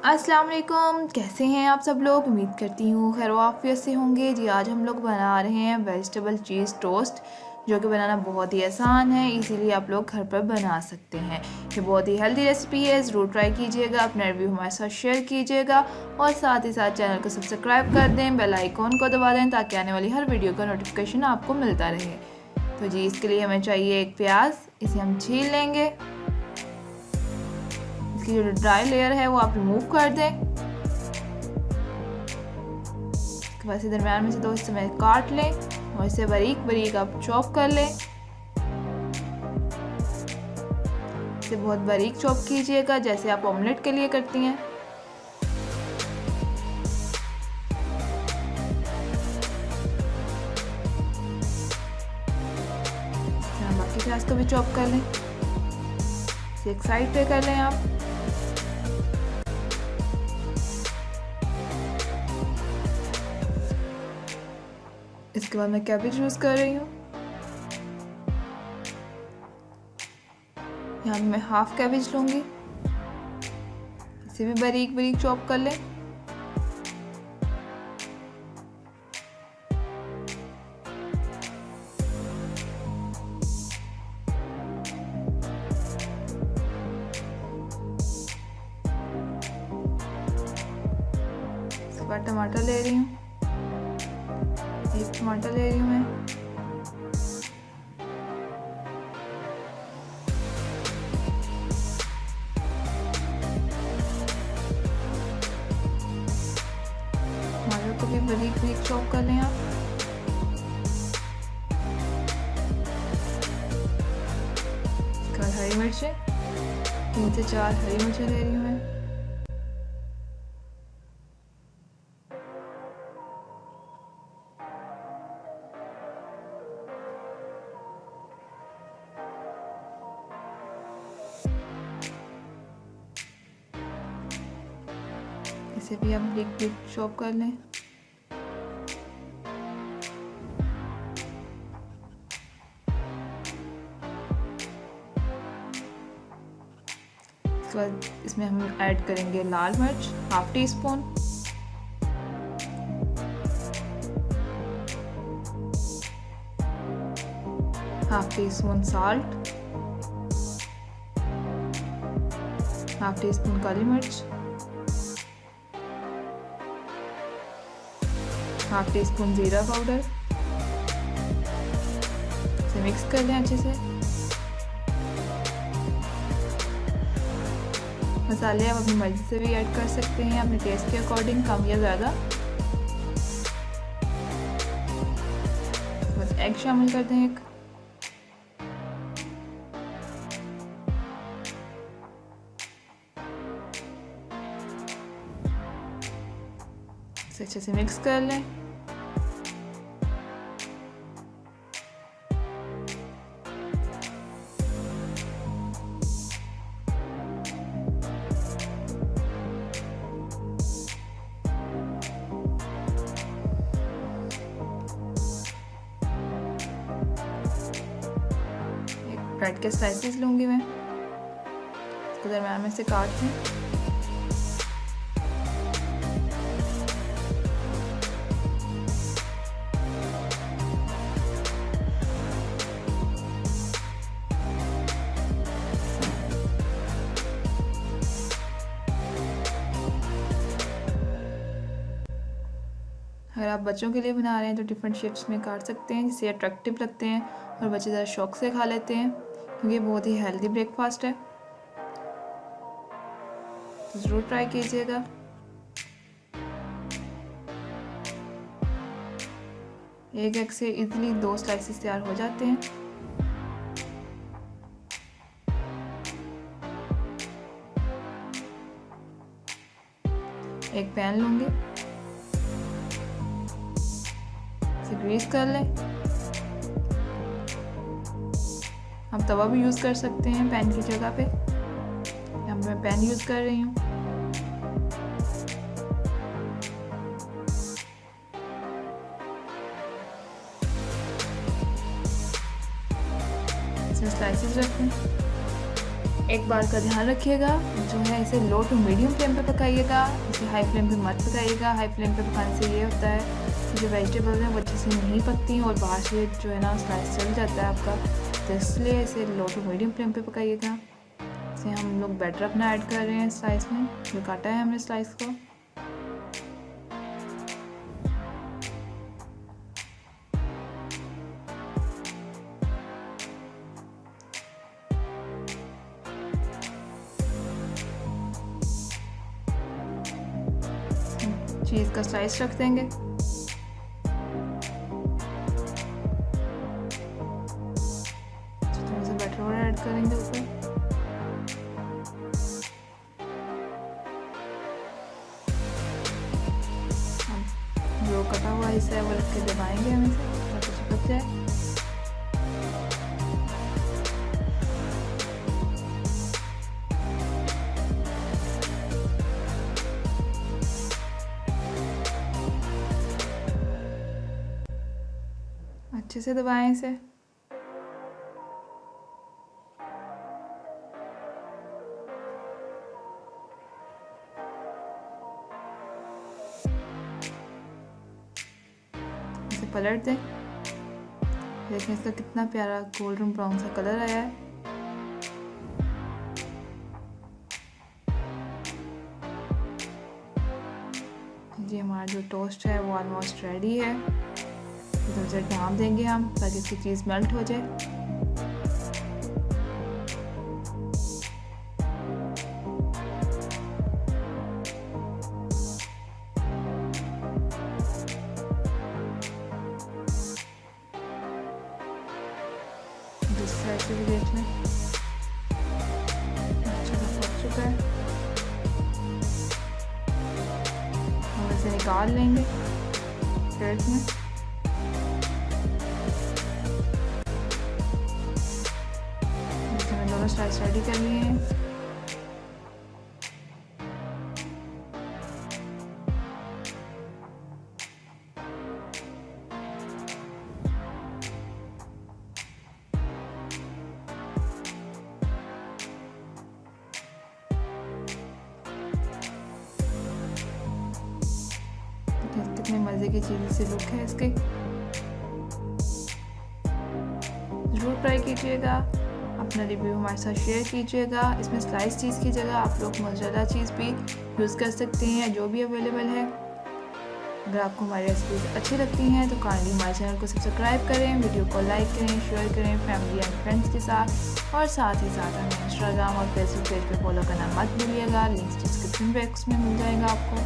अस्सलाम वालेकुम, कैसे हैं आप सब लोग। उम्मीद करती हूँ खैर आफियत से होंगे जी। आज हम लोग बना रहे हैं वेजिटेबल चीज़ टोस्ट, जो कि बनाना बहुत ही आसान है, इसीलिए आप लोग घर पर बना सकते हैं। ये बहुत ही हेल्दी रेसिपी है, ज़रूर ट्राई कीजिएगा, अपना रिव्यू हमारे साथ शेयर कीजिएगा और साथ ही साथ चैनल को सब्सक्राइब कर दें, बेल आइकॉन को दबा दें ताकि आने वाली हर वीडियो का नोटिफिकेशन आपको मिलता रहे। तो जी इसके लिए हमें चाहिए एक प्याज, इसे हम छील लेंगे। इसकी जो ड्राई लेयर है वो आप रिमूव कर दें। इसके बाद दरम्यान में से दो हिस्से में काट लें और इसे बारीक बारीक आप चॉप कर लें। इसे बहुत बारीक चॉप कीजिएगा जैसे आप ऑमलेट के लिए करती हैं। बाकी प्याज को भी चॉप कर लें, इसे एक साइड पे कर लें आप। इसके बाद मैं कैबेज यूज़ कर रही हूँ। यहाँ मैं हाफ कैबेज लूँगी, इसे भी बारीक बारीक चॉप कर लें। इसके बाद टमाटर ले रही हूँ, एक टमाटर ले रही हूँ मैं। टमाटर को भी बारीक बारीक चॉप कर लें आप। इसके बाद हरी मिर्चें, 3 से 4 हरी मिर्चें ले रही हूँ मैं। इसे भी आप बारीक बारीक चॉप कर लें। इसके बाद इसमें हम ऐड करेंगे लाल मिर्च, half teaspoon, half teaspoon salt, half teaspoon काली मिर्च, हाफ टी स्पून जीरा पाउडर। इसे मिक्स कर लें अच्छे से। मसाले आप अपनी मर्जी से भी ऐड कर सकते हैं, अपने टेस्ट के अकॉर्डिंग, कम या ज़्यादा। बस एग शामिल कर दें एक। इसे अच्छे से मिक्स कर लें। ब्रेड के स्लाइसेस लूँगी मैं, इसको दरम्यान में से काट लें। अगर आप बच्चों के लिए बना रहे हैं तो डिफरेंट शेप्स में काट सकते हैं, जिससे अट्रैक्टिव लगते हैं और बच्चे ज़रा शौक से खा लेते हैं, क्योंकि बहुत ही हेल्दी ब्रेकफास्ट है। तो ज़रूर ट्राई कीजिएगा। एक एग से इजीली 2 स्लाइसेस तैयार हो जाते हैं। एक पैन लूँगी, इसे ग्रीस कर लें। आप तवा भी यूज़ कर सकते हैं पैन की जगह पे। यहाँ मैं पैन यूज़ कर रही हूँ। इसमें स्लाइसेस रखें। एक बार का ध्यान रखिएगा, जो है इसे लो टू मीडियम फ्लेम पे पकाइएगा, इसे हाई फ्लेम पे मत पकाइएगा। हाई फ्लेम पे पकाने से ये होता है कि जो वेजिटेबल्स हैं वो अच्छे से नहीं पकती और बाहर से जो है ना स्लाइस चल जाता है आपका, तो इसलिए इसे लो टू मीडियम फ्लेम पे पकाइएगा। इसे हम लोग बैटर अपना ऐड कर रहे हैं स्लाइस में, जो काटा है हमने स्लाइस को। चीज़ का स्लाइस रख देंगे। थोड़ा सा बैटर और ऐड करेंगे ऊपर। जो कटा हुआ हिस्सा है वो रख के दबाएंगे हम इसे ताकि चिपक जाए। अच्छे से दबाएं इसे। इसे पलट दें। देखें इसका कितना प्यारा गोल्डन ब्राउन सा कलर आया है। जी हमारा जो टोस्ट है वो ऑलमोस्ट रेडी है। थोड़ा सा ढाँप देंगे हम ताकि इसकी चीज़ मेल्ट हो जाए। दूसरी साइड से भी देख लें, अच्छा पक चुका है। हम इसे निकाल लेंगे प्लेट में। दोनों स्लाइस रेडी कर लिए हैं। कितने मज़े की चीज़ से लुक है इसके। ज़रूर ट्राई कीजिएगा, अपना रिव्यू हमारे साथ शेयर कीजिएगा। इसमें स्लाइस चीज़ की जगह आप लोग मोज़रेला चीज़ भी यूज़ कर सकते हैं, जो भी अवेलेबल है। अगर आपको हमारी रेसिपीज अच्छी लगती हैं तो काइंडली हमारे चैनल को सब्सक्राइब करें, वीडियो को लाइक करें, शेयर करें फैमिली एंड फ्रेंड्स के साथ, और साथ ही साथ हमें इंस्टाग्राम और फेसबुक पेज पे फॉलो करना मत भूलिएगा। लिंक्स डिस्क्रिप्शन बॉक्स में मिल जाएगा आपको।